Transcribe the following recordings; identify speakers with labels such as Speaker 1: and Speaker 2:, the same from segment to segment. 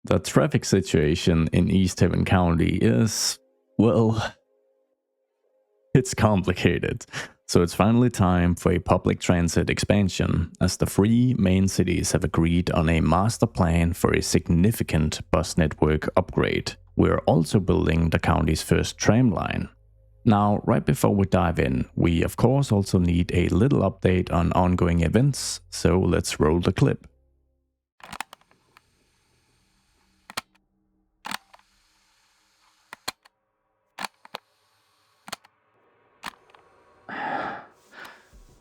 Speaker 1: The traffic situation in Easthaven County is, well, it's complicated. So it's finally time for a public transit expansion, as the three main cities have agreed on a master plan for a significant bus network upgrade. We're also building the county's first tram line. Now, right before we dive in, we of course also need a little update on ongoing events, so let's roll the clip.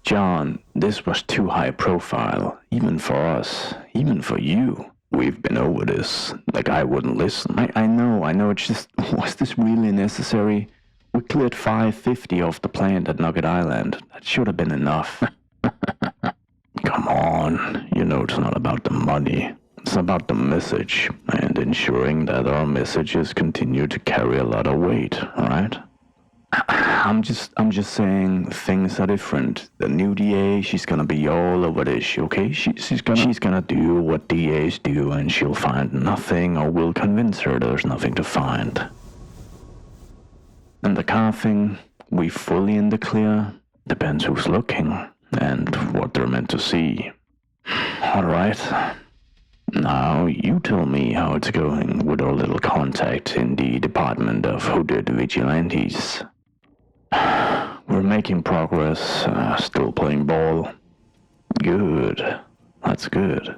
Speaker 2: John, this was too high profile, even for us, even for you. We've been over this, the guy wouldn't listen. I know, it's just, was this really necessary? We cleared 550 off the plant at Nugget Island. That should have been enough. Come on, you know it's not about the money. It's about the message, and ensuring that our messages continue to carry a lot of weight, alright? I'm just saying things are different. The new DA, she's gonna be all over this, okay? She's gonna do what DAs do, and she'll find nothing, or we'll convince her there's nothing to find. And the car thing, we fully in the clear. Depends who's looking, and what they're meant to see. Alright. Now, you tell me how it's going with our little contact in the Department of Hooded Vigilantes. We're making progress, still playing ball. Good. That's good.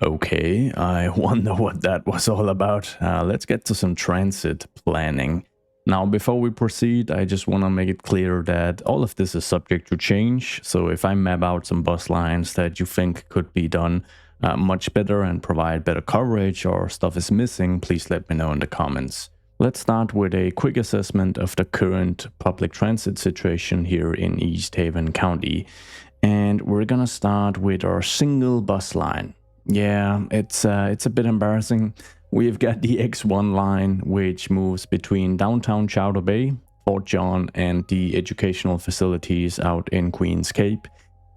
Speaker 1: Okay, I wonder what that was all about. Let's get to some transit planning. Now, before we proceed, I just want to make it clear that all of this is subject to change. So if I map out some bus lines that you think could be done much better and provide better coverage, or stuff is missing, please let me know in the comments. Let's start with a quick assessment of the current public transit situation here in Easthaven County. And we're gonna start with our single bus line. Yeah, it's a bit embarrassing. We've got the X1 line, which moves between downtown Chowder Bay, Fort John, and the educational facilities out in Queens Cape.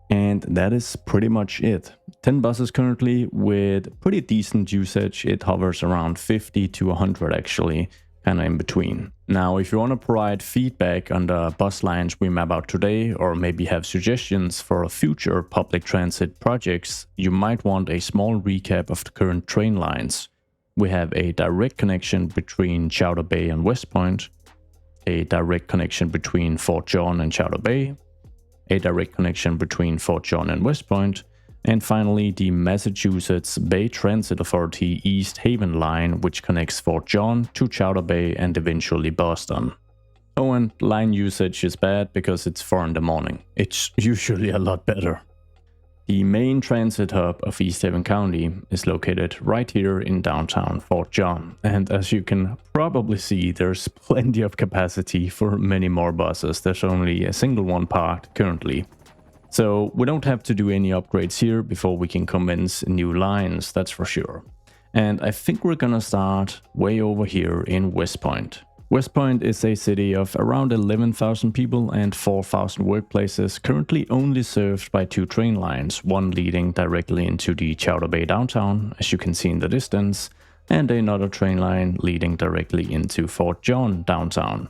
Speaker 1: And that is pretty much it. 10 buses currently with pretty decent usage. It hovers around 50 to 100 actually, kind of in between. Now, if you want to provide feedback on the bus lines we map out today, or maybe have suggestions for future public transit projects, you might want a small recap of the current train lines. We have a direct connection between Chowder Bay and West Point, a direct connection between Fort John and Chowder Bay, a direct connection between Fort John and West Point, and finally the Massachusetts Bay Transit Authority Easthaven line, which connects Fort John to Chowder Bay and eventually Boston. Oh, and line usage is bad because it's 4 in the morning. It's usually a lot better. The main transit hub of Easthaven County is located right here in downtown Fort John, and as you can probably see, there's plenty of capacity for many more buses. There's only a single one parked currently. So we don't have to do any upgrades here before we can commence new lines, that's for sure. And I think we're gonna start way over here in West Point. West Point is a city of around 11,000 people and 4,000 workplaces, currently only served by 2 train lines, one leading directly into the Chowder Bay downtown, as you can see in the distance, and another train line leading directly into Fort John downtown.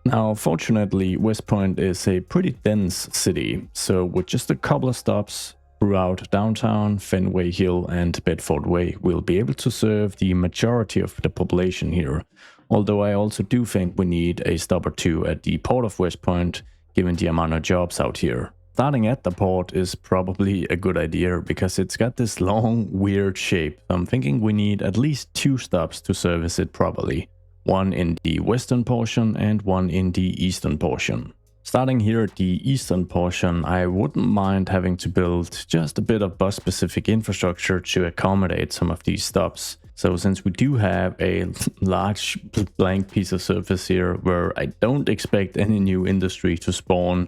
Speaker 1: Now, fortunately, West Point is a pretty dense city, so with just a couple of stops throughout downtown, Fenway Hill and Bedford Way, we'll be able to serve the majority of the population here. Although I also do think we need a stop or two at the port of West Point, given the amount of jobs out here. Starting at the port is probably a good idea because it's got this long, weird shape. I'm thinking we need at least 2 stops to service it properly. One in the western portion and one in the eastern portion. Starting here at the eastern portion, I wouldn't mind having to build just a bit of bus-specific infrastructure to accommodate some of these stops. So since we do have a large blank piece of surface here where I don't expect any new industry to spawn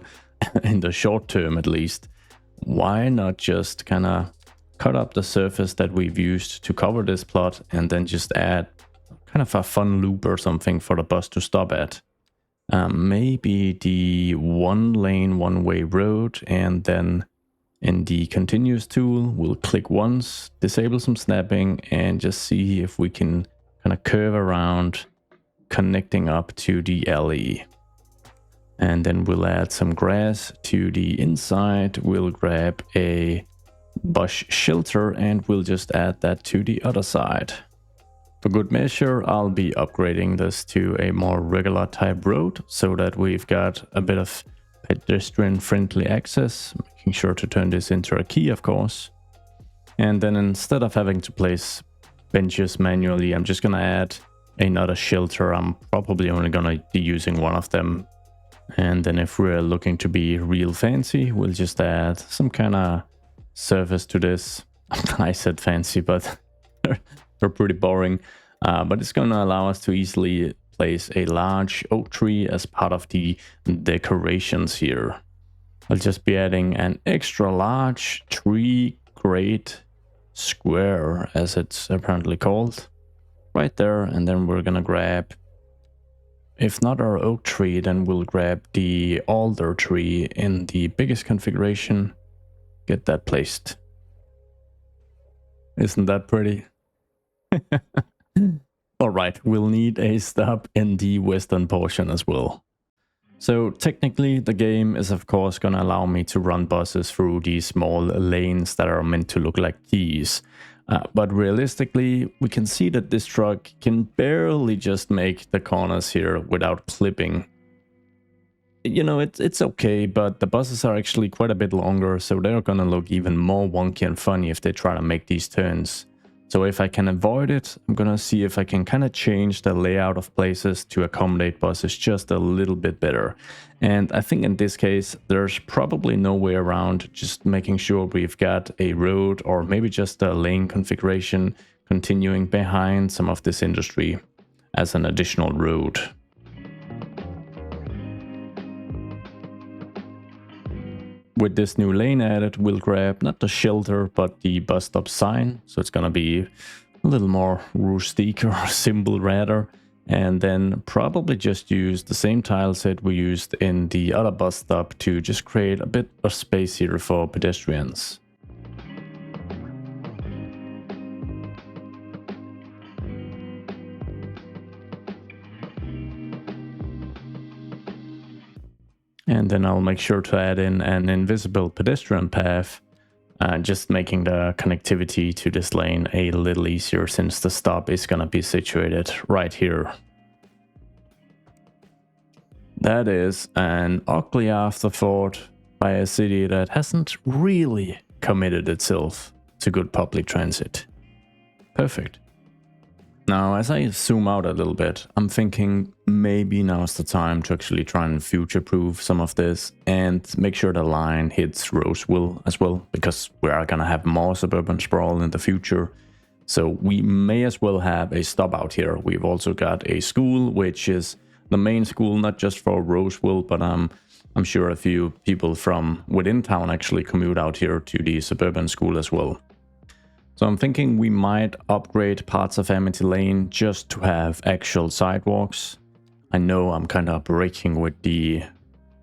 Speaker 1: in the short term at least, why not just kind of cut up the surface that we've used to cover this plot and then just add kind of a fun loop or something for the bus to stop at. Maybe the 1-lane, 1-way road, and then in the continuous tool, we'll click once, disable some snapping, and just see if we can kind of curve around connecting up to the alley. And then we'll add some grass to the inside. We'll grab a bush shelter and we'll just add that to the other side. For good measure, I'll be upgrading this to a more regular type road so that we've got a bit of pedestrian friendly access, making sure to turn this into a key, of course. And then instead of having to place benches manually, I'm just gonna add another shelter. I'm probably only gonna be using one of them. And then if we're looking to be real fancy, we'll just add some kind of surface to this. I said fancy, but they're pretty boring. But it's gonna allow us to easily place a large oak tree as part of the decorations here. I'll just be adding an extra large tree grate square, as it's apparently called, right there. And then we're gonna grab, if not our oak tree, then we'll grab the alder tree in the biggest configuration, get that placed. Isn't that pretty? Alright, we'll need a stop in the western portion as well. So technically the game is of course gonna allow me to run buses through these small lanes that are meant to look like keys. But realistically, we can see that this truck can barely just make the corners here without clipping. You know, it's okay, but the buses are actually quite a bit longer, so they're gonna look even more wonky and funny if they try to make these turns. So if I can avoid it, I'm gonna see if I can kind of change the layout of places to accommodate buses just a little bit better. And I think in this case, there's probably no way around just making sure we've got a road or maybe just a lane configuration continuing behind some of this industry as an additional road. With this new lane added, we'll grab not the shelter, but the bus stop sign. So it's gonna be a little more rustic or simple rather. And then probably just use the same tile set we used in the other bus stop to just create a bit of space here for pedestrians. And then I'll make sure to add in an invisible pedestrian path, just making the connectivity to this lane a little easier since the stop is going to be situated right here. That is an ugly afterthought by a city that hasn't really committed itself to good public transit. Perfect. Now, as I zoom out a little bit, I'm thinking maybe now's the time to actually try and future-proof some of this and make sure the line hits Roseville as well, because we are going to have more suburban sprawl in the future. So we may as well have a stop out here. We've also got a school, which is the main school, not just for Roseville, but I'm sure a few people from within town actually commute out here to the suburban school as well. So I'm thinking we might upgrade parts of Amity Lane just to have actual sidewalks. I know I'm kind of breaking with the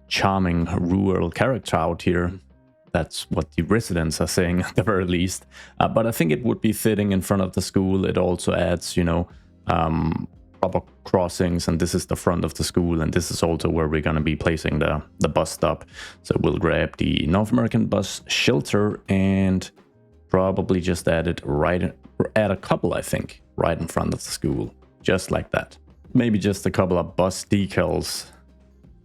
Speaker 1: charming rural character out here. That's what the residents are saying at the very least. But I think it would be fitting in front of the school. It also adds, you know, proper crossings, and this is the front of the school, and this is also where we're going to be placing the bus stop. So we'll grab the North American bus shelter and probably just add it add a couple, I think, right in front of the school, just like that. maybe just a couple of bus decals.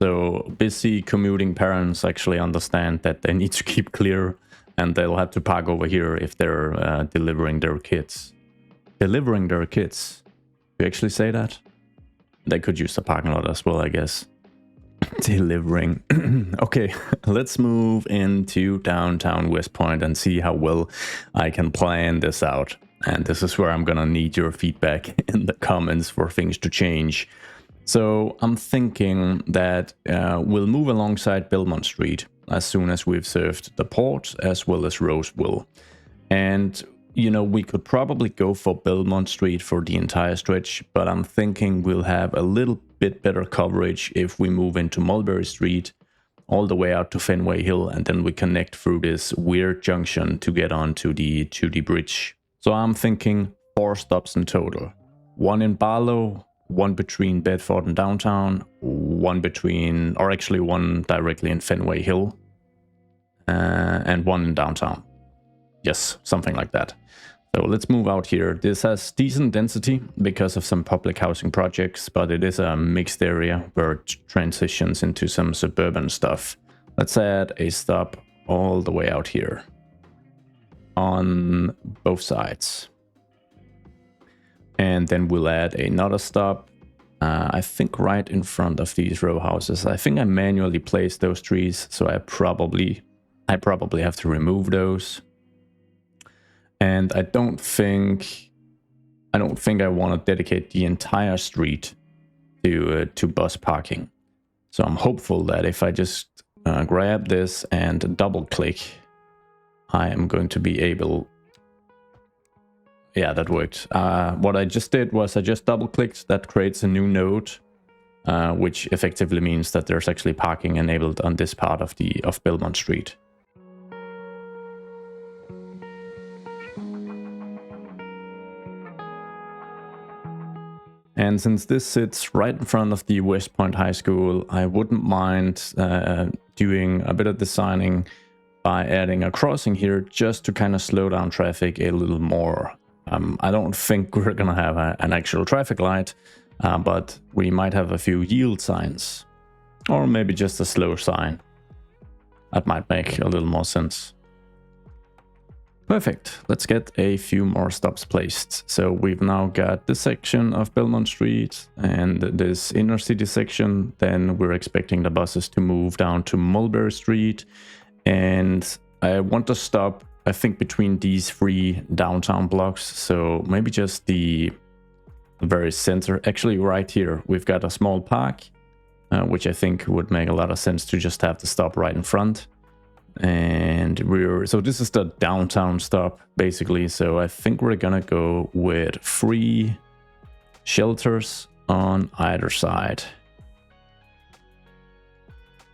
Speaker 1: So busy commuting parents actually understand that they need to keep clear, and they'll have to park over here if they're delivering their kids. Delivering their kids. Do you actually say that? They could use the parking lot as well, I guess. Delivering. Okay, let's move into downtown West Point and see how well I can plan this out. And this is where I'm gonna need your feedback in the comments for things to change. So I'm thinking that we'll move alongside Belmont Street as soon as we've served the port as well as Roseville. And, you know, we could probably go for Belmont Street for the entire stretch, but I'm thinking we'll have a little bit better coverage if we move into Mulberry Street all the way out to Fenway Hill, and then we connect through this weird junction to get onto the bridge. So I'm thinking 4 stops in total. 1 in Barlow, 1 between Bedford and downtown, 1 between, or actually 1 directly in Fenway Hill, and 1 in downtown. Yes, something like that. So let's move out here. This has decent density because of some public housing projects, but it is a mixed area where it transitions into some suburban stuff. Let's add a stop all the way out here on both sides. And then we'll add another stop, I think right in front of these row houses. I think I manually placed those trees, so I probably have to remove those. And I don't think I want to dedicate the entire street to bus parking. So I'm hopeful that if I just grab this and double click, I am going to be able. Yeah, that worked. What I just did was I just double clicked. That creates a new node, which effectively means that there's actually parking enabled on this part of Belmont Street. And since this sits right in front of the West Point High School, I wouldn't mind doing a bit of designing by adding a crossing here just to kind of slow down traffic a little more. I don't think we're going to have an actual traffic light, but we might have a few yield signs. Or maybe just a slow sign. That might make a little more sense. Perfect. Let's get a few more stops placed. So we've now got this section of Belmont Street and this inner city section. Then we're expecting the buses to move down to Mulberry Street. And I want to stop, I think, between these 3 downtown blocks. So maybe just the very center. Actually, right here, we've got a small park, which I think would make a lot of sense to just have the stop right in front. And so this is the downtown stop basically. So I think we're gonna go with 3 shelters on either side.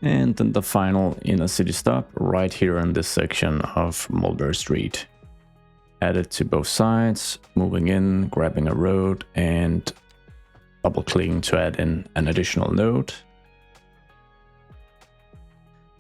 Speaker 1: And then the final inner city stop right here in this section of Mulberry Street. Add it to both sides, moving in, grabbing a road, and double clicking to add in an additional node.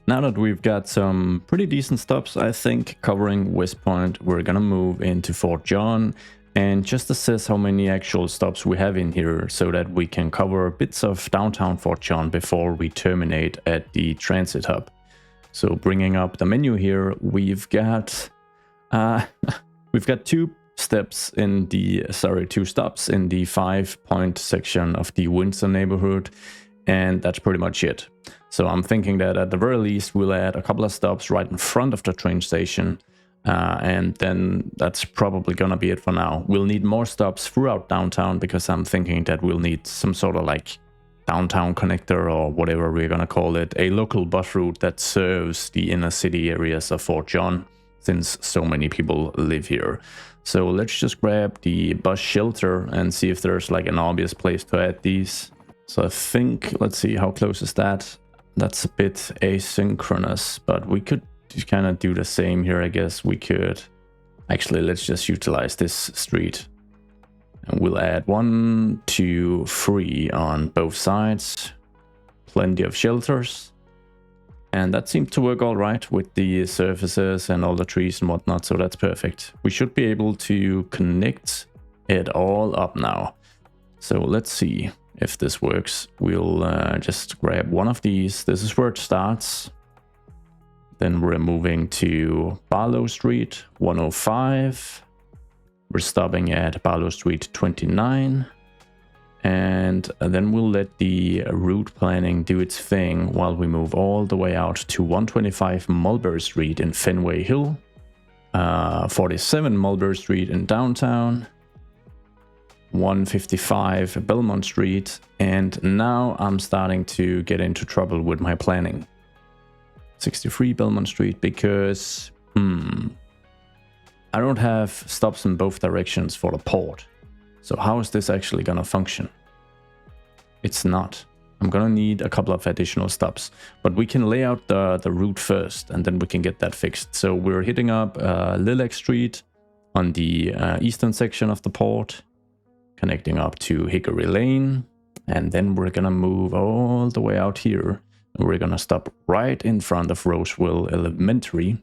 Speaker 1: Now that we've got some pretty decent stops, I think, covering West Point, we're gonna move into Fort John and just assess how many actual stops we have in here so that we can cover bits of downtown Fort John before we terminate at the transit hub. So bringing up the menu here, we've got 2 stops in the 5-point section of the Windsor neighborhood, and that's pretty much it. So I'm thinking that at the very least we'll add a couple of stops right in front of the train station, and then that's probably gonna be it for now. We'll need more stops throughout downtown because I'm thinking that we'll need some sort of like downtown connector or whatever we're gonna call it, a local bus route that serves the inner city areas of Fort John, since so many people live here. So let's just grab the bus shelter and see if there's like an obvious place to add these. So I think, let's see, how close is that? That's a bit asynchronous, but we could kind of do the same here, I guess. We could actually, let's just utilize this street and we'll add 1, 2, 3 on both sides. Plenty of shelters, and that seemed to work all right with the surfaces and all the trees and whatnot, so that's perfect. We should be able to connect it all up now. So let's see. if this works. We'll just grab one of these. This is where it starts. Then we're moving to Barlow Street 105. We're stopping at Barlow Street 29. And then we'll let the route planning do its thing while we move all the way out to 125 Mulberry Street in Fenway Hill, 47 Mulberry Street in downtown, 155 Belmont Street, and now I'm starting to get into trouble with my planning. 63 Belmont Street, because I don't have stops in both directions for the port. So how is this actually gonna function? It's not. I'm gonna need a couple of additional stops, but we can lay out the route first and then we can get that fixed. So we're hitting up Lilac Street on the eastern section of the port, connecting up to Hickory Lane, and then we're gonna move all the way out here. And we're gonna stop right in front of Roseville Elementary.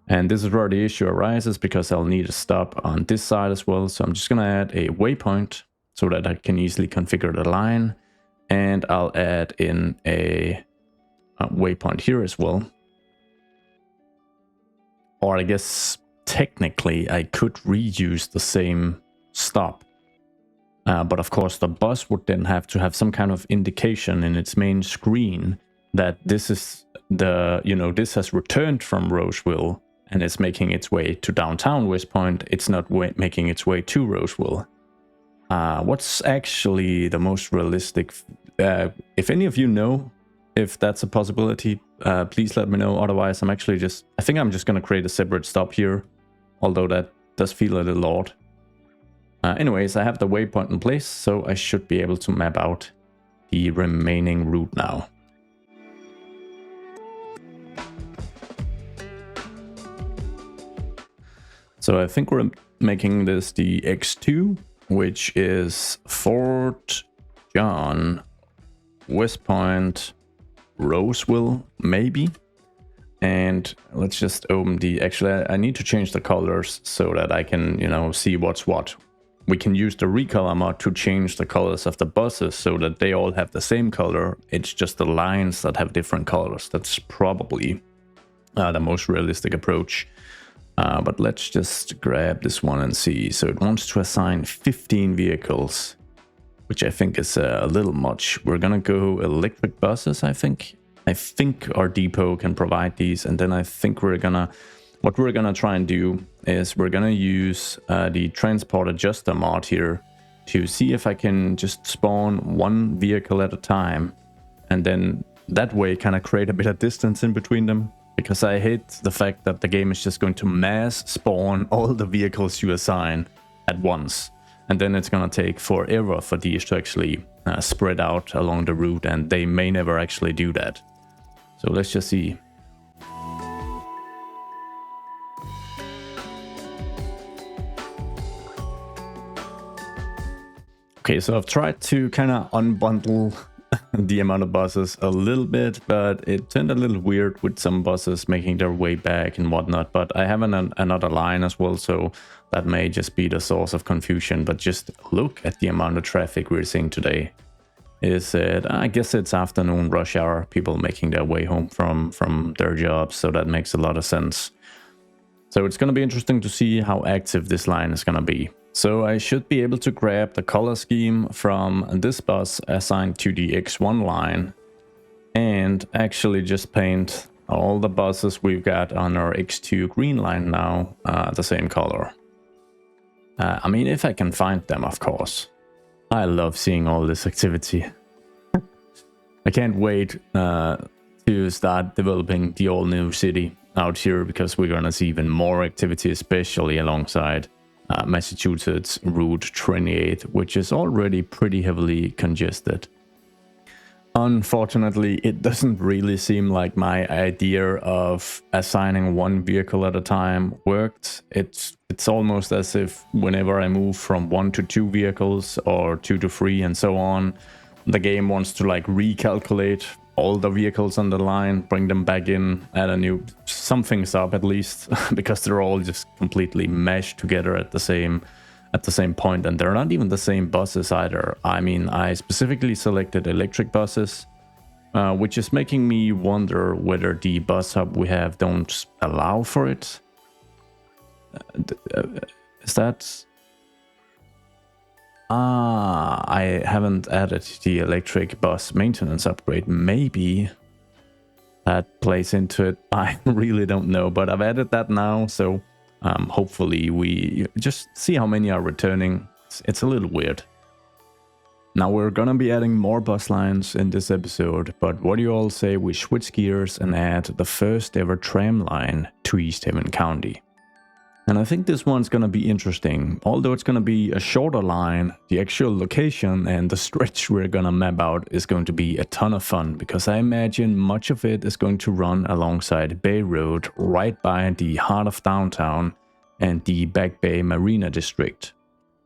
Speaker 1: And this is where the issue arises, because I'll need a stop on this side as well. So I'm just gonna add a waypoint so that I can easily configure the line. And I'll add in a waypoint here as well. Or I guess technically I could reuse the same stop. But of course the bus would then have to have some kind of indication in its main screen that this is the, this has returned from Roseville and it's making its way to downtown West Point. It's not making its way to Roseville. What's actually the most realistic? If any of you know if that's a possibility, please let me know. Otherwise, I think I'm just going to create a separate stop here, although that does feel a little odd. Anyways, I have the waypoint in place, so I should be able to map out the remaining route now. So I think we're making this the X2, which is Fort John, West Point, Roseville, maybe. And let's just open the, actually I need to change the colors so that I can, see what's what. We can use the Recolor mod to change the colors of the buses so that they all have the same color. It's just the lines that have different colors. That's probably the most realistic approach. But let's just grab this one and see. So it wants to assign 15 vehicles, which I think is a little much. We're gonna go electric buses, I think. I think our depot can provide these, and then I think what we're gonna try and do is we're gonna use the transport adjuster mod here to see if I can just spawn one vehicle at a time, and then that way kind of create a bit of distance in between them. Because I hate the fact that the game is just going to mass spawn all the vehicles you assign at once. And then it's going to take forever for these to actually spread out along the route, and they may never actually do that. So let's just see. Okay, so I've tried to kind of unbundle the amount of buses a little bit, but it turned a little weird with some buses making their way back and whatnot. But I have another line as well, so that may just be the source of confusion. But just look at the amount of traffic we're seeing today. I guess it's afternoon rush hour, people making their way home from their jobs, so that makes a lot of sense. So it's going to be interesting to see how active this line is going to be. So I should be able to grab the color scheme from this bus assigned to the X1 line and actually just paint all the buses we've got on our X2 green line now the same color. I mean, if I can find them, of course. I love seeing all this activity. I can't wait to start developing the all-new city out here, because we're gonna see even more activity, especially alongside Massachusetts Route 28, which is already pretty heavily congested. Unfortunately, it doesn't really seem like my idea of assigning one vehicle at a time worked. It's almost as if whenever I move from 1 to 2 vehicles or 2 to 3 and so on, the game wants to like recalculate all the vehicles on the line, bring them back in, add a new, something's up at least, because they're all just completely meshed together at the same at the same point, and they're not even the same buses either. I mean, I specifically selected electric buses, which is making me wonder whether the bus hub we have don't allow for it. Is that... I haven't added the electric bus maintenance upgrade. Maybe that plays into it. I really don't know, but I've added that now, so hopefully we just see how many are returning. It's a little weird. Now we're gonna be adding more bus lines in this episode, but what do you all say we switch gears and add the first ever tram line to Easthaven County? And I think this one's gonna be interesting. Although it's gonna be a shorter line, the actual location and the stretch we're gonna map out is going to be a ton of fun, because I imagine much of it is going to run alongside Bay Road, right by the heart of downtown and the Back Bay Marina district.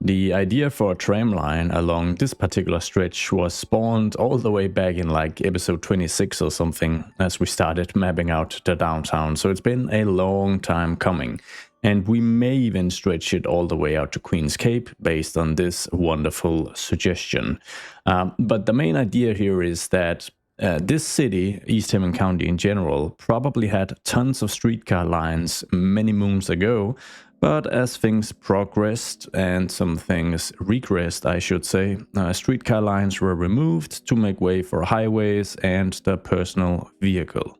Speaker 1: The idea for a tram line along this particular stretch was spawned all the way back in like episode 26 or something, as we started mapping out the downtown, so it's been a long time coming. And we may even stretch it all the way out to Queen's Cape based on this wonderful suggestion. But the main idea here is that this city, Easthaven County in general, probably had tons of streetcar lines many moons ago. But as things progressed and some things regressed, I should say, streetcar lines were removed to make way for highways and the personal vehicle.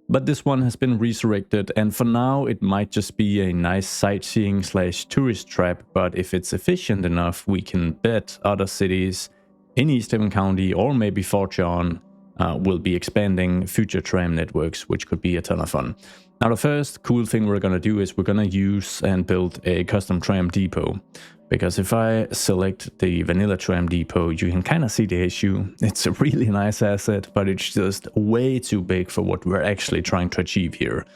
Speaker 1: But this one has been resurrected, and for now it might just be a nice sightseeing / tourist trap, but if it's efficient enough, we can bet other cities in Easthaven County or maybe Fort John will be expanding future tram networks, which could be a ton of fun. Now the first cool thing we're gonna do is we're gonna use and build a custom tram depot. Because if I select the vanilla tram depot, you can kind of see the issue. It's a really nice asset, but it's just way too big for what we're actually trying to achieve here.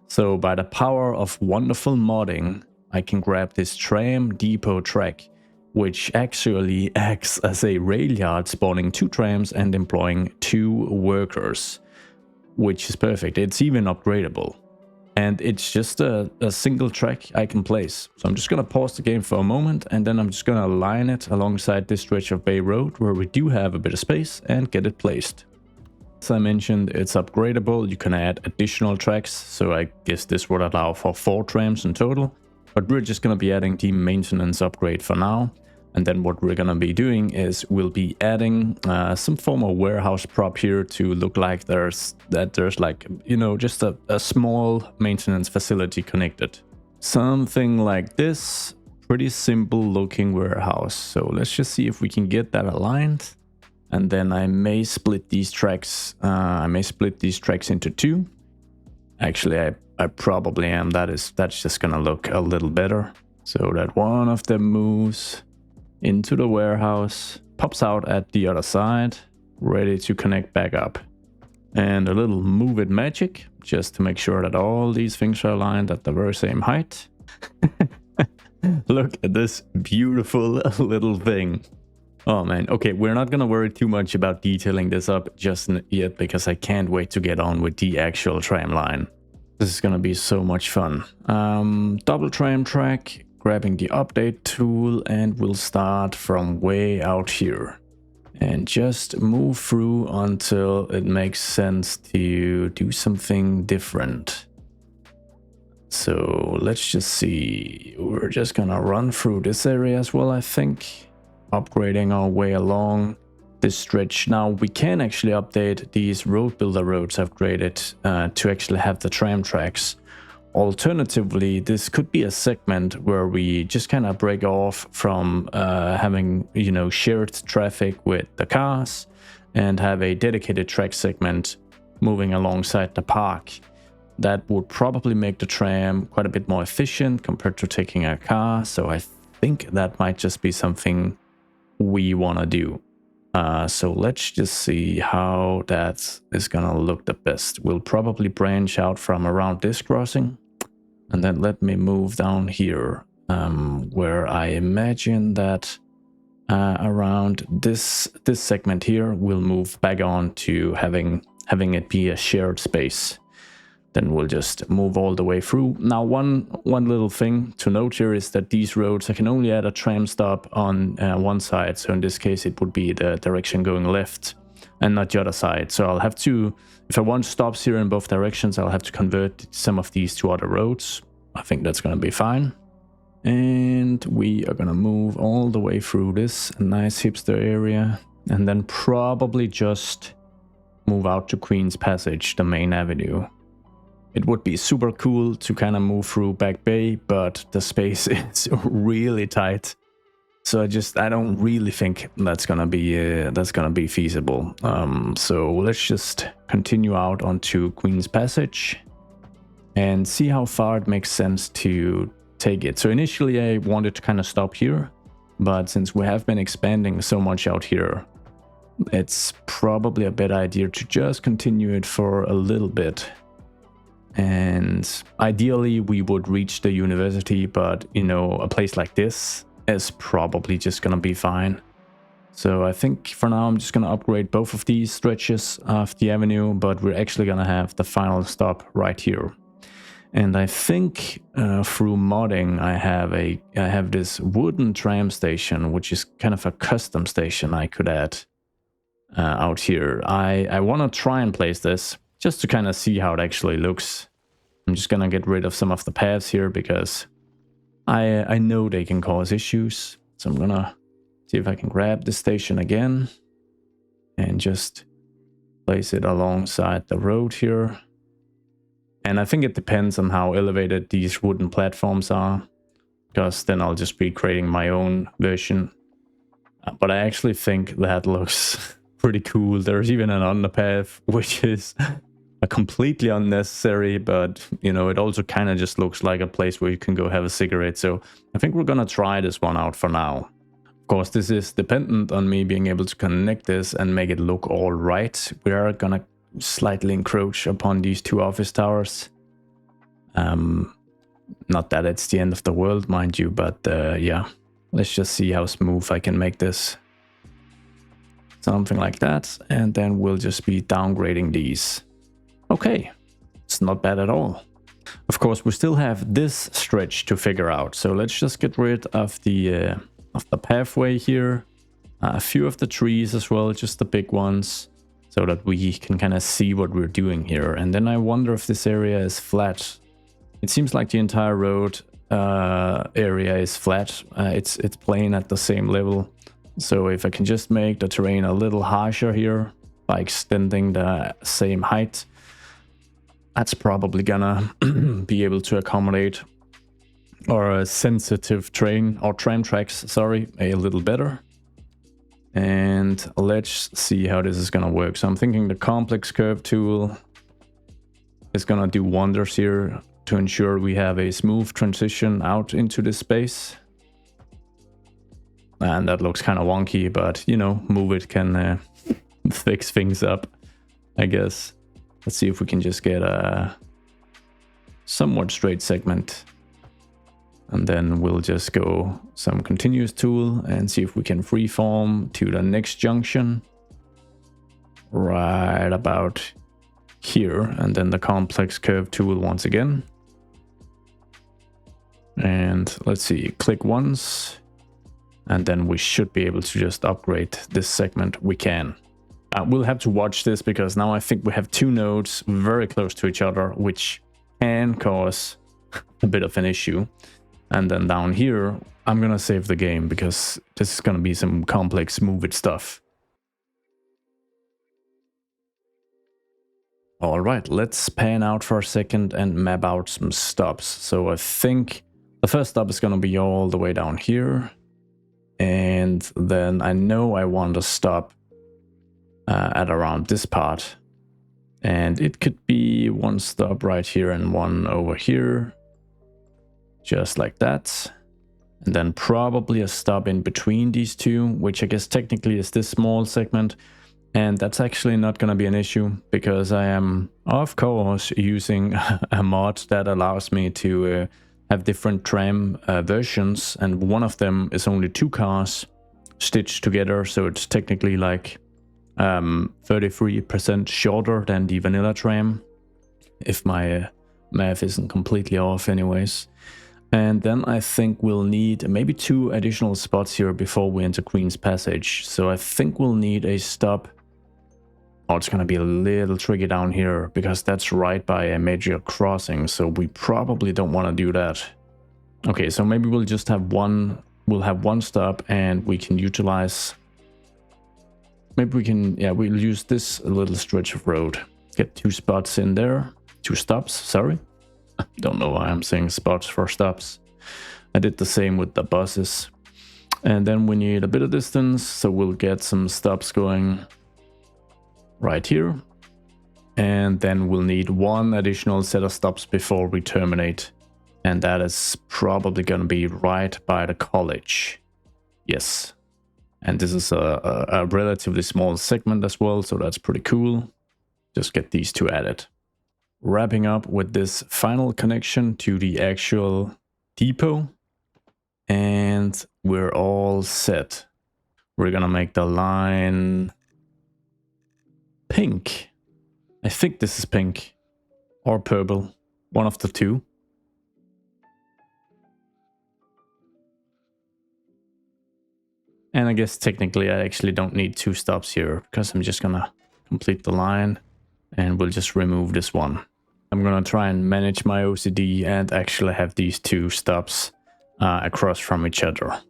Speaker 1: So by the power of wonderful modding, I can grab this tram depot track, which actually acts as a rail yard, spawning 2 trams and employing 2 workers, which is perfect. It's even upgradable. And it's just a single track I can place. So I'm just going to pause the game for a moment, and then I'm just going to align it alongside this stretch of Bay Road where we do have a bit of space, and get it placed. As I mentioned, it's upgradable. You can add additional tracks, so I guess this would allow for 4 trams in total. But we're just going to be adding the maintenance upgrade for now. And then what we're going to be doing is we'll be adding some form of warehouse prop here to look like there's like, you know, just a small maintenance facility connected. Something like this. Pretty simple looking warehouse. So let's just see if we can get that aligned. And then I may split these tracks. Into 2. Actually, I probably am. That's just going to look a little better. So that one of them moves into the warehouse, pops out at the other side, ready to connect back up. And a little move it magic, just to make sure that all these things are aligned at the very same height. Look at this beautiful little thing. Oh man, okay, we're not gonna worry too much about detailing this up just yet, because I can't wait to get on with the actual tram line. This is gonna be so much fun. Double tram track, grabbing the update tool, and we'll start from way out here and just move through until it makes sense to do something different. So let's just see, we're just gonna run through this area as well, I think, upgrading our way along this stretch. Now we can actually update these road builder roads I've created to actually have the tram tracks. Alternatively, this could be a segment where we just kind of break off from having, you know, shared traffic with the cars and have a dedicated track segment moving alongside the park. That would probably make the tram quite a bit more efficient compared to taking a car. So I think that might just be something we want to do. So let's just see how that is gonna look the best. We'll probably branch out from around this crossing. And then let me move down here, where I imagine that around this segment here, we'll move back on to having it be a shared space. Then we'll just move all the way through. Now, one little thing to note here is that these roads, I can only add a tram stop on one side. So in this case, it would be the direction going left and not the other side. So I'll have to, if I want stops here in both directions, I'll have to convert some of these to other roads. I think that's going to be fine. And we are going to move all the way through this nice hipster area. And then probably just move out to Queen's Passage, the main avenue. It would be super cool to kind of move through Back Bay, but the space is really tight. So I don't really think that's gonna be feasible. So let's just continue out onto Queen's Passage and see how far it makes sense to take it. So initially I wanted to kind of stop here, but since we have been expanding so much out here, it's probably a better idea to just continue it for a little bit. And ideally we would reach the university, but you know, a place like this is probably just gonna be fine. So I think for now I'm just gonna upgrade both of these stretches of the avenue, but we're actually gonna have the final stop right here. And I think through modding I have this wooden tram station, which is kind of a custom station I could add out here. I want to try and place this just to kind of see how it actually looks. I'm just gonna get rid of some of the paths here because I know they can cause issues. So I'm gonna see if I can grab the station again and just place it alongside the road here. And I think it depends on how elevated these wooden platforms are, because then I'll just be creating my own version. But I actually think that looks pretty cool. There's even an underpath, which is completely unnecessary, but you know, it also kind of just looks like a place where you can go have a cigarette. So I think we're gonna try this one out for now. Of course, this is dependent on me being able to connect this and make it look all right. We are gonna slightly encroach upon these two office towers. Not that it's the end of the world, mind you, but yeah, let's just see how smooth I can make this. Something like that, and then we'll just be downgrading these. Okay, it's not bad at all. Of course, we still have this stretch to figure out, so let's just get rid of the pathway here, a few of the trees as well, just the big ones, so that we can kind of see what we're doing here. And then I wonder if this area is flat. It seems like the entire road area is flat. It's plain at the same level. So if I can just make the terrain a little harsher here by extending the same height, that's probably gonna be able to accommodate our sensitive train or tram tracks, sorry, a little better. And let's see how this is gonna work. So I'm thinking the complex curve tool is gonna do wonders here to ensure we have a smooth transition out into this space. And that looks kind of wonky, but you know, move it can fix things up, I guess. Let's see if we can just get a somewhat straight segment. And then we'll just go some continuous tool and see if we can freeform to the next junction. Right about here. And then the complex curve tool once again. And let's see, click once. And then we should be able to just upgrade this segment. We can. We'll have to watch this because now I think we have two nodes very close to each other, which can cause a bit of an issue. And then down here, I'm gonna save the game because this is gonna be some complex move it stuff. All right, let's pan out for a second and map out some stops. So I think the first stop is gonna be all the way down here. And then I know I want to stop at around this part. And it could be one stop right here and one over here. Just like that. And then probably a stop in between these two, which I guess technically is this small segment. And that's actually not going to be an issue because I am, of course, using a mod that allows me to have different tram versions, and one of them is only 2 cars stitched together, so it's technically like 33% shorter than the vanilla tram. if my math isn't completely off anyways. And then I think we'll need maybe 2 additional spots here before we enter Queen's Passage. So I think we'll need a stop. Oh, it's gonna be a little tricky down here because that's right by a major crossing, so we probably don't want to do that. Okay, so maybe we'll just have one. We'll have one stop, and we can utilize. Maybe we can. Yeah, we'll use this little stretch of road. Get 2 spots in there. 2 stops. Sorry, don't know why I'm saying spots for stops. I did the same with the buses, and then we need a bit of distance, so we'll get some stops going right here, and then we'll need 1 additional set of stops before we terminate, and that is probably going to be right by the college. Yes, and this is a relatively small segment as well, so that's pretty cool. Just get these 2 added. Wrapping up with this final connection to the actual depot, and we're all set. We're gonna make the line pink. I think this is pink or purple, one of the 2. And I guess technically I actually don't need 2 stops here because I'm just gonna complete the line and we'll just remove this one. I'm gonna try and manage my OCD and actually have these 2 stops across from each other.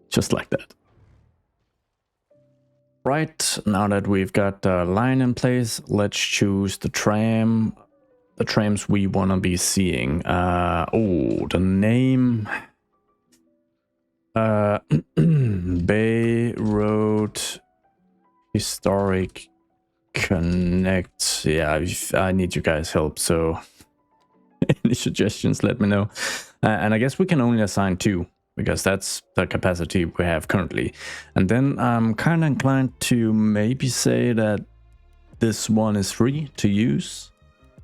Speaker 1: Just like that. Right, now that we've got the line in place, let's choose the tram. The trams we want to be seeing. Oh, the name. Bay Road Historic Connect. Yeah, I need you guys' help, so any suggestions, let me know. And I guess we can only assign 2. Because that's the capacity we have currently. And then I'm kind of inclined to maybe say that this one is free to use,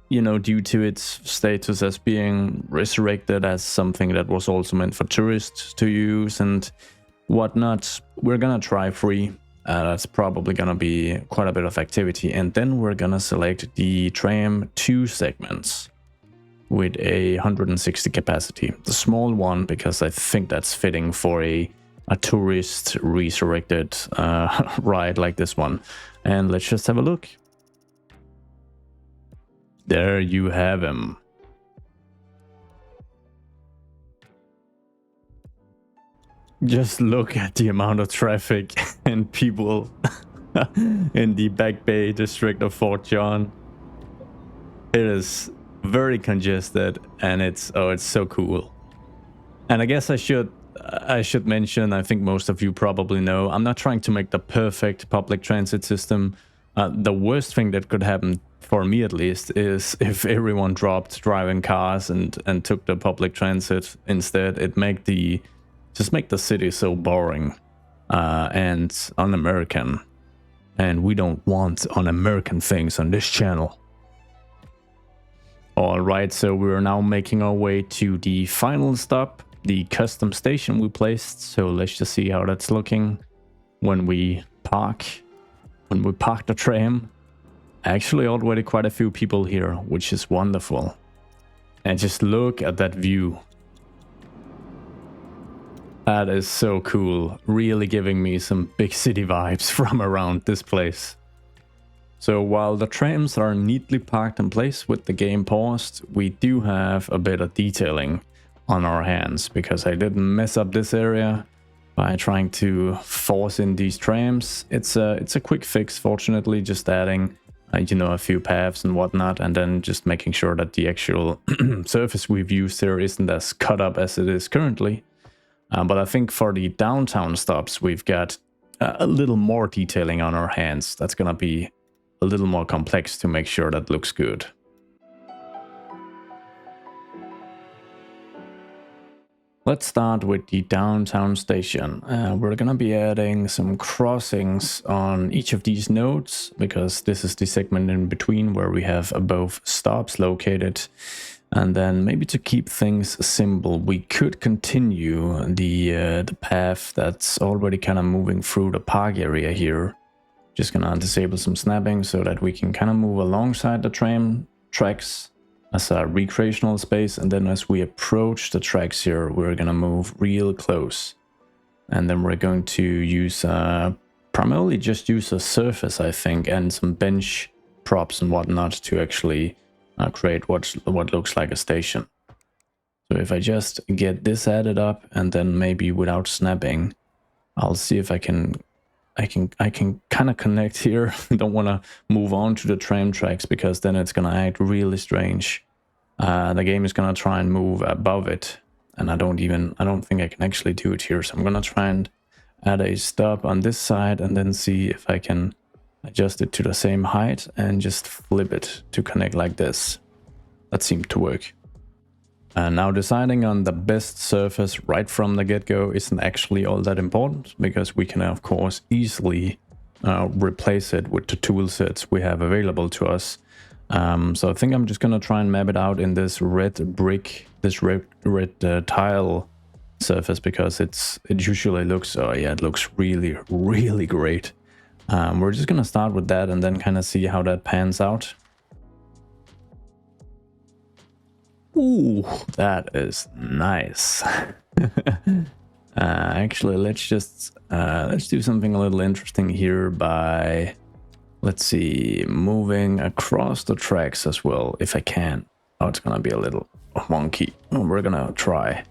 Speaker 1: you know, due to its status as being resurrected as something that was also meant for tourists to use and whatnot. We're gonna try free. That's probably gonna be quite a bit of activity. And then we're gonna select the tram 2 segments with a 160 capacity. The small one, because I think that's fitting for a tourist resurrected ride like this one. And let's just have a look. There you have him. Just look at the amount of traffic and people in the Back Bay district of Fort John. It is very congested, and it's so cool. And I guess I should mention, I think most of you probably know, I'm not trying to make the perfect public transit system. The worst thing that could happen, for me at least, is if everyone dropped driving cars and took the public transit instead. It just make the city so boring and un-American, and we don't want un-American things on this channel. Alright, so we're now making our way to the final stop, the custom station we placed. So let's just see how that's looking when we park the tram. Actually, already quite a few people here, which is wonderful. And just look at that view. That is so cool, really giving me some big city vibes from around this place. So while the trams are neatly parked in place with the game paused, we do have a bit of detailing on our hands because I didn't mess up this area by trying to force in these trams. It's a quick fix, fortunately, just adding you know, a few paths and whatnot, and then just making sure that the actual surface we've used here isn't as cut up as it is currently. But I think for the downtown stops, we've got a little more detailing on our hands. That's gonna be a little more complex to make sure that looks good. Let's start with the downtown station. We're gonna be adding some crossings on each of these nodes because this is the segment in between where we have both stops located. And then maybe to keep things simple, we could continue the path that's already kind of moving through the park area here. Just gonna disable some snapping so that we can kind of move alongside the tram tracks as a recreational space, and then as we approach the tracks here, we're gonna move real close. And then we're going to use primarily just use a surface, I think, and some bench props and whatnot to actually create what looks like a station. So if I just get this added up, and then maybe without snapping, I'll see if I can kind of connect here. I don't want to move on to the tram tracks because then it's gonna act really strange. The game is gonna try and move above it, and I don't think I can actually do it here. So I'm gonna try and add a stop on this side and then see if I can adjust it to the same height and just flip it to connect like this. That seemed to work. And now deciding on the best surface right from the get-go isn't actually all that important, because we can of course easily replace it with the tool sets we have available to us. So I think I'm just gonna try and map it out in this red brick, this red tile surface, because it usually looks, oh yeah, it looks really great. We're just gonna start with that and then kind of see how that pans out. Ooh, that is nice. Actually, let's do something a little interesting here by, let's see, moving across the tracks as well, if I can. Oh, it's gonna be a little wonky. Oh, we're gonna try.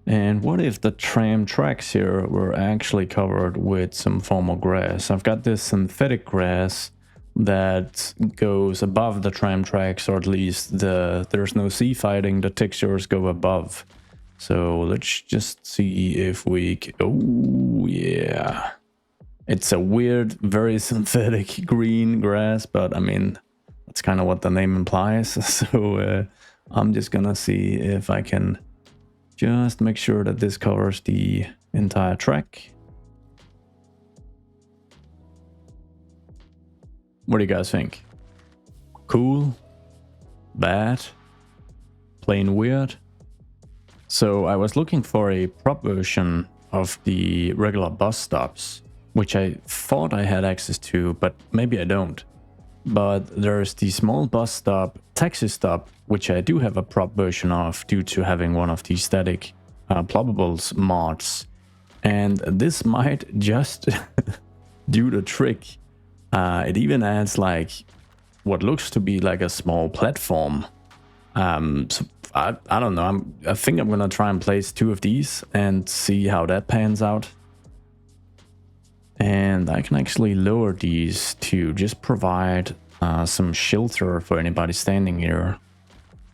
Speaker 1: And what if the tram tracks here were actually covered with some form of grass? I've got this synthetic grass that goes above the tram tracks, or at least there's no sea fighting, the textures go above. So let's just see if we can, oh yeah. It's a weird, very synthetic green grass, but I mean, that's kind of what the name implies. So I'm just gonna see if I can just make sure that this covers the entire track. What do you guys think? Cool? Bad? Plain weird? So I was looking for a prop version of the regular bus stops, which I thought I had access to, but maybe I don't. But there's the small bus stop, taxi stop, which I do have a prop version of due to having one of the static Ploppables mods. And this might just do the trick. It even adds like what looks to be like a small platform. So I don't know. I think I'm gonna try and place 2 of these and see how that pans out. And I can actually lower these to just provide some shelter for anybody standing here,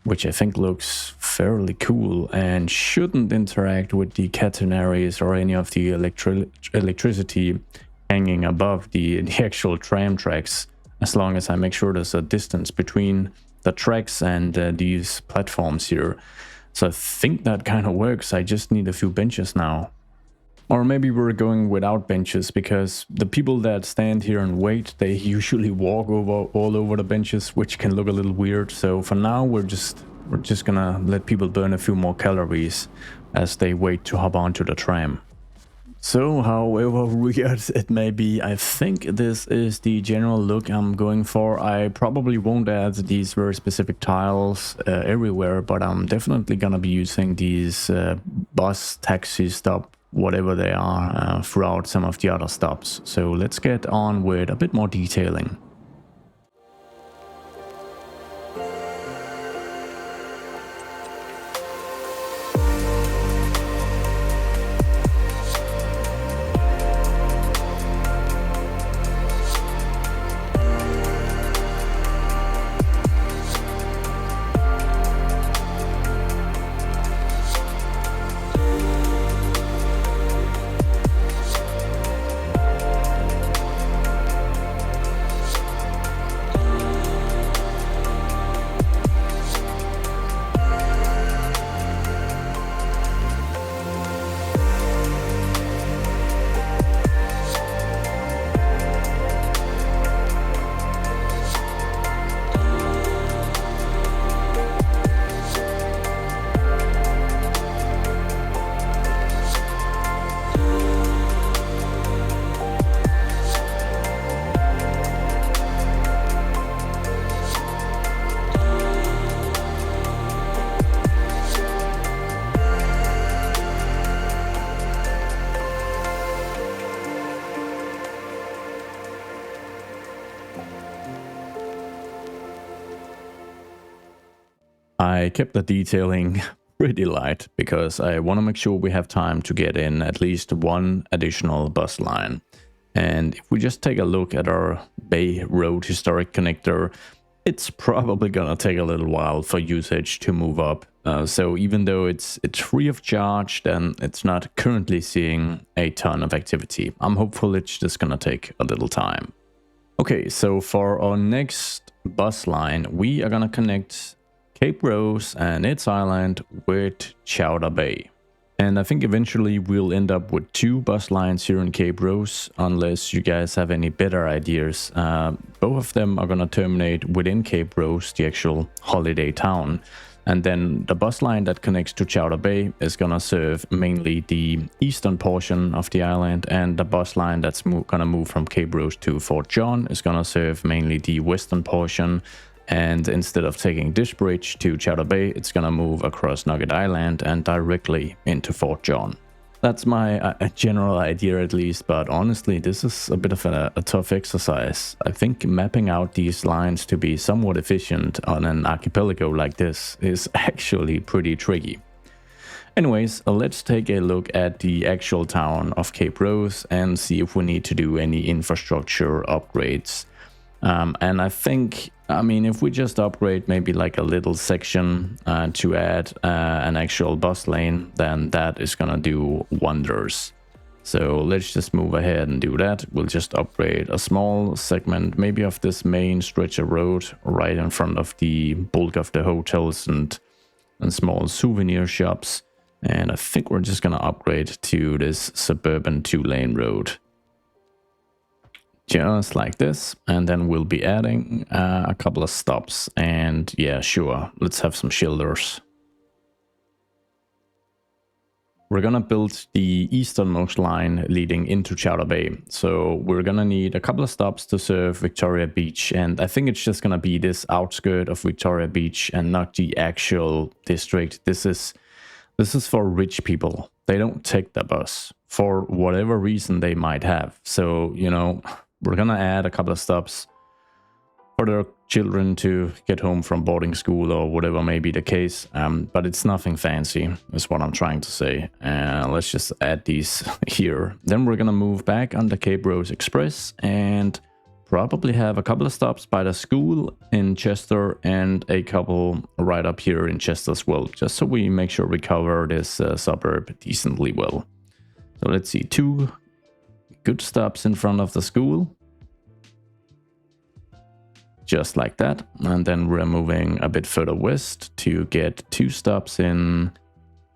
Speaker 1: which I think looks fairly cool and shouldn't interact with the catenaries or any of the electricity hanging above the actual tram tracks, as long as I make sure there's a distance between the tracks and these platforms here. So I think that kind of works. I just need a few benches now. Or maybe we're going without benches, because the people that stand here and wait, they usually walk all over the benches, which can look a little weird. So for now, we're just gonna let people burn a few more calories as they wait to hop onto the tram. So however weird it may be, I think this is the general look I'm going for. I probably won't add these very specific tiles everywhere, but I'm definitely gonna be using these bus, taxi stop, whatever they are, throughout some of the other stops. So let's get on with a bit more detailing. I kept the detailing pretty light because I want to make sure we have time to get in at least one additional bus line. And if we just take a look at our Bay Road historic connector, it's probably gonna take a little while for usage to move up. So even though it's free of charge, then it's not currently seeing a ton of activity. I'm hopeful it's just gonna take a little time. Okay, so for our next bus line, we are gonna connect Cape Rose and its island with Chowder Bay. And I think eventually we'll end up with 2 bus lines here in Cape Rose, unless you guys have any better ideas. Both of them are going to terminate within Cape Rose, the actual holiday town. And then the bus line that connects to Chowder Bay is going to serve mainly the eastern portion of the island. And the bus line that's going to move from Cape Rose to Fort John is going to serve mainly the western portion. And instead of taking this bridge to Chowder Bay, it's gonna move across Nugget Island and directly into Fort John. That's my general idea at least, but honestly, this is a bit of a tough exercise. I think mapping out these lines to be somewhat efficient on an archipelago like this is actually pretty tricky. Anyways, let's take a look at the actual town of Cape Rose and see if we need to do any infrastructure upgrades. And I think, I mean, if we just upgrade maybe like a little section to add an actual bus lane, then that is gonna do wonders. So let's just move ahead and do that. We'll just upgrade a small segment, maybe of this main stretch of road right in front of the bulk of the hotels and small souvenir shops. And I think we're just gonna upgrade to this suburban 2-lane road. Just like this, and then we'll be adding a couple of stops, and yeah, sure, let's have some shielders. We're gonna build the easternmost line leading into Chowder Bay, so we're gonna need a couple of stops to serve Victoria Beach, and I think it's just gonna be this outskirt of Victoria Beach and not the actual district. This is for rich people. They don't take the bus for whatever reason they might have, so you know, we're gonna add a couple of stops for their children to get home from boarding school or whatever may be the case. But it's nothing fancy, is what I'm trying to say. Let's just add these here. Then we're gonna move back on the Cape Rose Express and probably have a couple of stops by the school in Chester and a couple right up here in Chester as well, just so we make sure we cover this suburb decently well. So let's see, 2 good stops in front of the school, just like that, and then we're moving a bit further west to get 2 stops in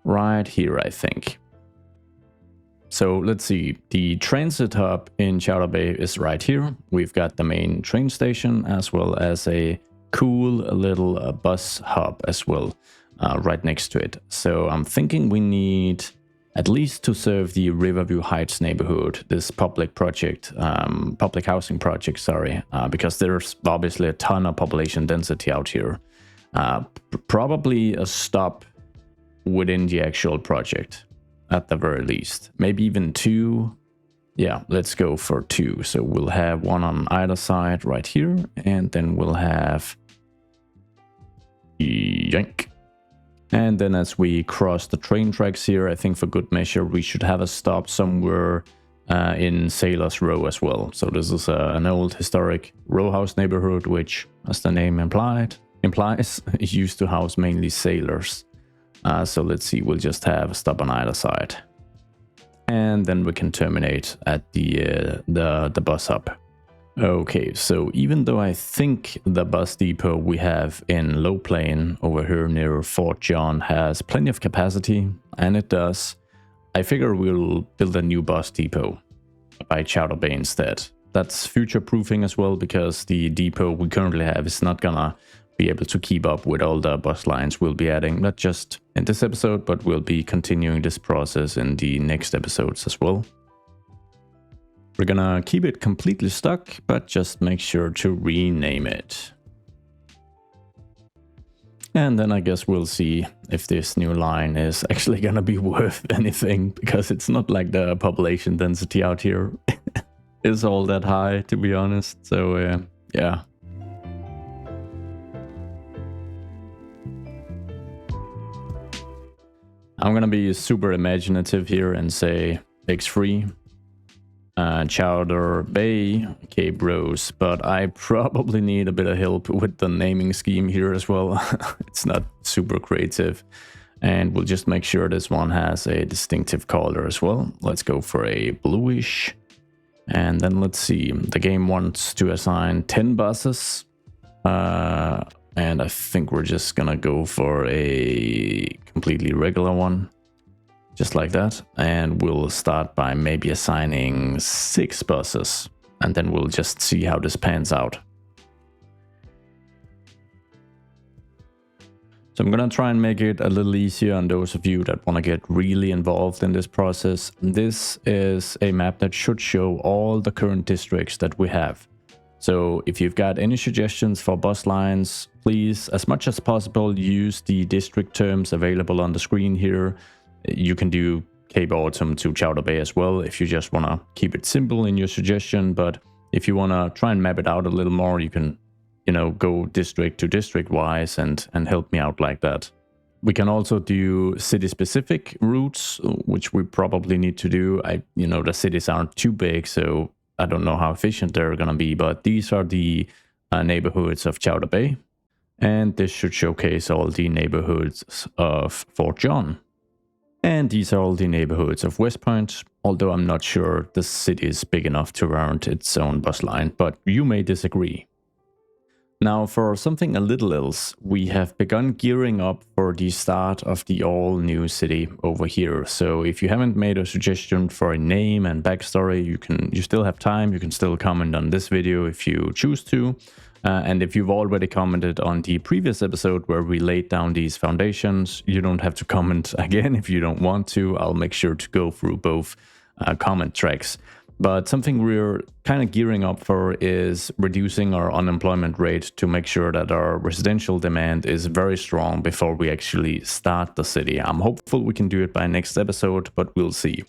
Speaker 1: right here, I think. So let's see, the transit hub in Chowder Bay is right here. We've got the main train station as well as a cool little bus hub as well right next to it. So I'm thinking we need at least to serve the Riverview Heights neighborhood, this public housing project, sorry, because there's obviously a ton of population density out here. Probably a stop within the actual project, at the very least. Maybe even 2. Yeah, let's go for 2. So we'll have one on either side right here, and then we'll have yank. And then as we cross the train tracks here, I think for good measure, we should have a stop somewhere in Sailors Row as well. So this is an old historic row house neighborhood, which, as the name implies, used to house mainly sailors. So let's see, we'll just have a stop on either side. And then we can terminate at the bus hub. Okay, so even though I think the bus depot we have in Low Plain over here near Fort John has plenty of capacity, and it does, I figure we'll build a new bus depot by Chowder Bay instead. That's future-proofing as well, because the depot we currently have is not gonna be able to keep up with all the bus lines we'll be adding, not just in this episode, but we'll be continuing this process in the next episodes as well. We're gonna keep it completely stuck, but just make sure to rename it. And then I guess we'll see if this new line is actually gonna be worth anything, because it's not like the population density out here is all that high, to be honest. So yeah. I'm gonna be super imaginative here and say X3, Chowder Bay, Cape Rose, but I probably need a bit of help with the naming scheme here as well. It's not super creative. And we'll just make sure this one has a distinctive color as well. Let's go for a bluish. And then let's see, the game wants to assign 10 buses. And I think we're just gonna go for a completely regular one. Just like that. And we'll start by maybe assigning 6 buses. And then we'll just see how this pans out. So I'm gonna try and make it a little easier on those of you that wanna get really involved in this process. This is a map that should show all the current districts that we have. So if you've got any suggestions for bus lines, please, as much as possible, use the district terms available on the screen here. You can do Cape Autumn to Chowder Bay as well if you just wanna keep it simple in your suggestion. But if you wanna try and map it out a little more, you can go district to district wise and help me out like that. We can also do city specific routes, which we probably need to do. The cities aren't too big, so I don't know how efficient they're gonna be, but these are the neighborhoods of Chowder Bay. And this should showcase all the neighborhoods of Fort John. And these are all the neighborhoods of West Point, although I'm not sure the city is big enough to warrant its own bus line, but you may disagree. Now, for something a little else, we have begun gearing up for the start of the all-new city over here. So if you haven't made a suggestion for a name and backstory, you still have time. You can still comment on this video if you choose to. And if you've already commented on the previous episode where we laid down these foundations, you don't have to comment again if you don't want to. I'll make sure to go through both comment tracks. But something we're kind of gearing up for is reducing our unemployment rate to make sure that our residential demand is very strong before we actually start the city. I'm hopeful we can do it by next episode, but we'll see.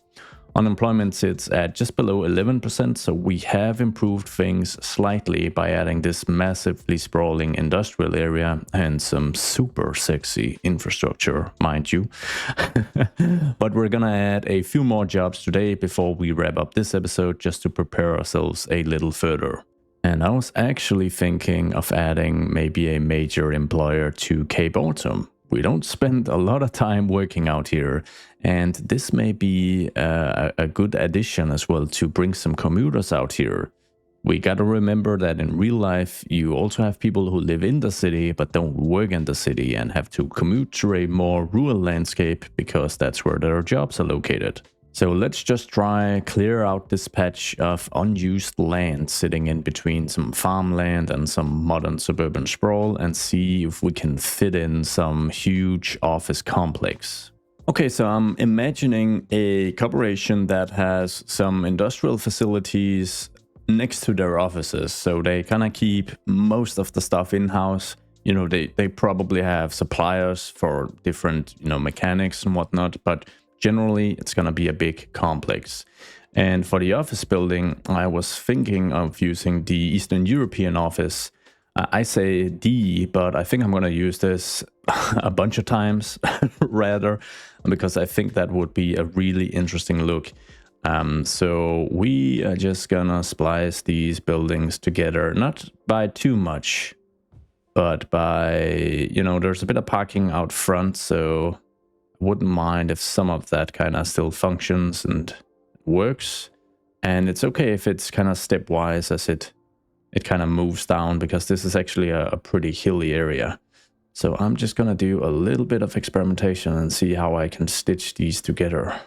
Speaker 1: Unemployment sits at just below 11%, so we have improved things slightly by adding this massively sprawling industrial area and some super sexy infrastructure, mind you. But we're gonna add a few more jobs today before we wrap up this episode, just to prepare ourselves a little further. And I was actually thinking of adding maybe a major employer to Cape Autumn. We don't spend a lot of time working out here, and this may be a good addition as well to bring some commuters out here. We gotta remember that in real life, you also have people who live in the city but don't work in the city and have to commute to a more rural landscape because that's where their jobs are located. So let's just try clear out this patch of unused land sitting in between some farmland and some modern suburban sprawl and see if we can fit in some huge office complex. Okay, so I'm imagining a corporation that has some industrial facilities next to their offices. So they kind of keep most of the stuff in-house. They probably have suppliers for different, mechanics and whatnot, but generally, it's going to be a big complex. And for the office building, I was thinking of using the Eastern European office. I say D, but I think I'm going to use this a bunch of times rather, because I think that would be a really interesting look. So we are just going to splice these buildings together, not by too much, but by, there's a bit of parking out front, so wouldn't mind if some of that kind of still functions and works. And it's okay if it's kind of stepwise as it kind of moves down, because this is actually a pretty hilly area. So I'm just gonna do a little bit of experimentation and see how I can stitch these together.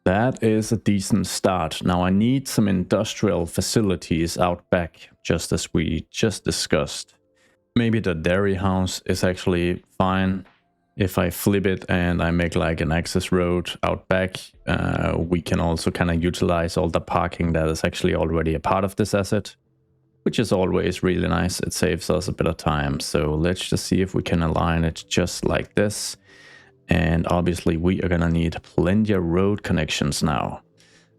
Speaker 1: That is a decent start. Now I need some industrial facilities out back, just as we just discussed. Maybe the dairy house is actually fine. If I flip it and I make like an access road out back, we can also kind of utilize all the parking that is actually already a part of this asset, which is always really nice. It saves us a bit of time. So let's just see if we can align it just like this. And obviously we are gonna need plenty of road connections now.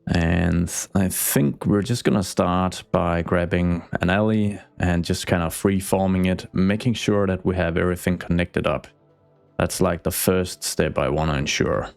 Speaker 1: And I think we're just gonna start by grabbing an alley and just kind of free-forming it, making sure that we have everything connected up. That's like the first step I want to ensure.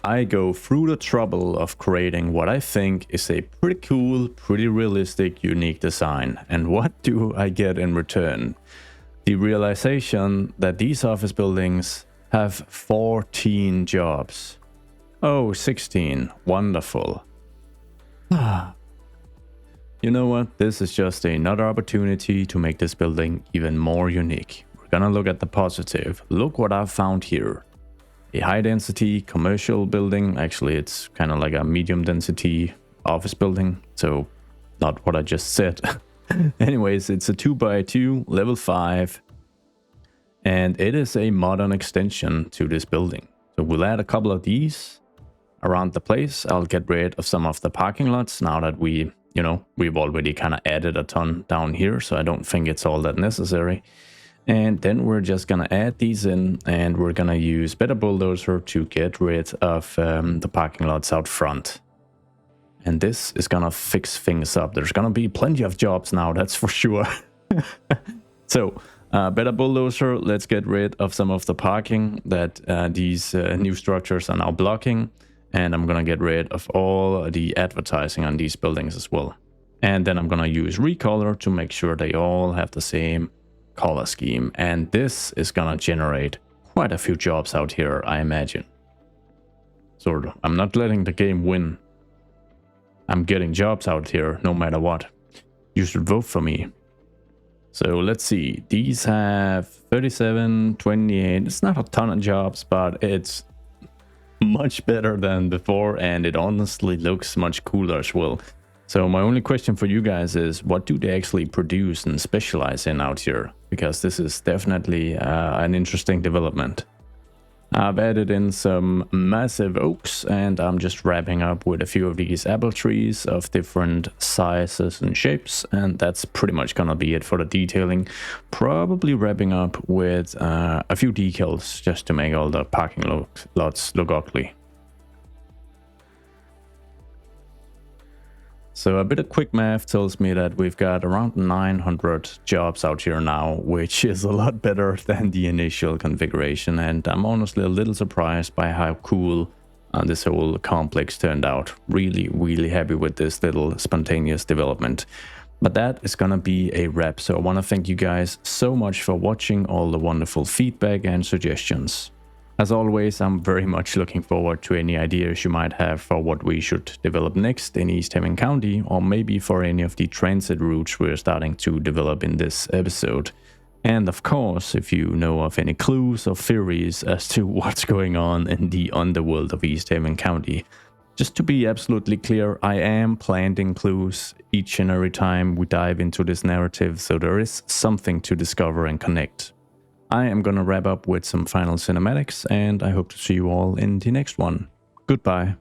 Speaker 1: I go through the trouble of creating what I think is a pretty cool, pretty realistic, unique design. And what do I get in return? The realization that these office buildings have 14 jobs. Oh, 16. Wonderful. You know what? This is just another opportunity to make this building even more unique. We're gonna look at the positive. Look what I've found here. A high density commercial building. Actually, it's kind of like a medium density office building. So not what I just said. Anyways, it's a 2x2 level 5. And it is a modern extension to this building. So we'll add a couple of these around the place. I'll get rid of some of the parking lots now that we've already kind of added a ton down here. So I don't think it's all that necessary. And then we're just gonna add these in, and we're gonna use better Bulldozer to get rid of the parking lots out front. And this is gonna fix things up. There's gonna be plenty of jobs now, that's for sure. So, better Bulldozer, let's get rid of some of the parking that these new structures are now blocking. And I'm gonna get rid of all the advertising on these buildings as well. And then I'm gonna use Recolor to make sure they all have the same color scheme, and this is gonna generate quite a few jobs out here, I imagine. Sort of. I'm not letting the game win. I'm getting jobs out here no matter what. You should vote for me. So let's see. These have 37, 28. It's not a ton of jobs, but it's much better than before, and it honestly looks much cooler as well. So my only question for you guys is, what do they actually produce and specialize in out here? Because this is definitely an interesting development. I've added in some massive oaks, and I'm just wrapping up with a few of these apple trees of different sizes and shapes, and that's pretty much gonna be it for the detailing. Probably wrapping up with a few decals just to make all the parking lots look ugly. So a bit of quick math tells me that we've got around 900 jobs out here now, which is a lot better than the initial configuration. And I'm honestly a little surprised by how cool this whole complex turned out. Really, really happy with this little spontaneous development. But that is gonna be a wrap. So I want to thank you guys so much for watching, all the wonderful feedback and suggestions. As always, I'm very much looking forward to any ideas you might have for what we should develop next in Easthaven County, or maybe for any of the transit routes we're starting to develop in this episode. And of course, if you know of any clues or theories as to what's going on in the underworld of Easthaven County. Just to be absolutely clear, I am planting clues each and every time we dive into this narrative, so there is something to discover and connect. I am gonna wrap up with some final cinematics, and I hope to see you all in the next one. Goodbye.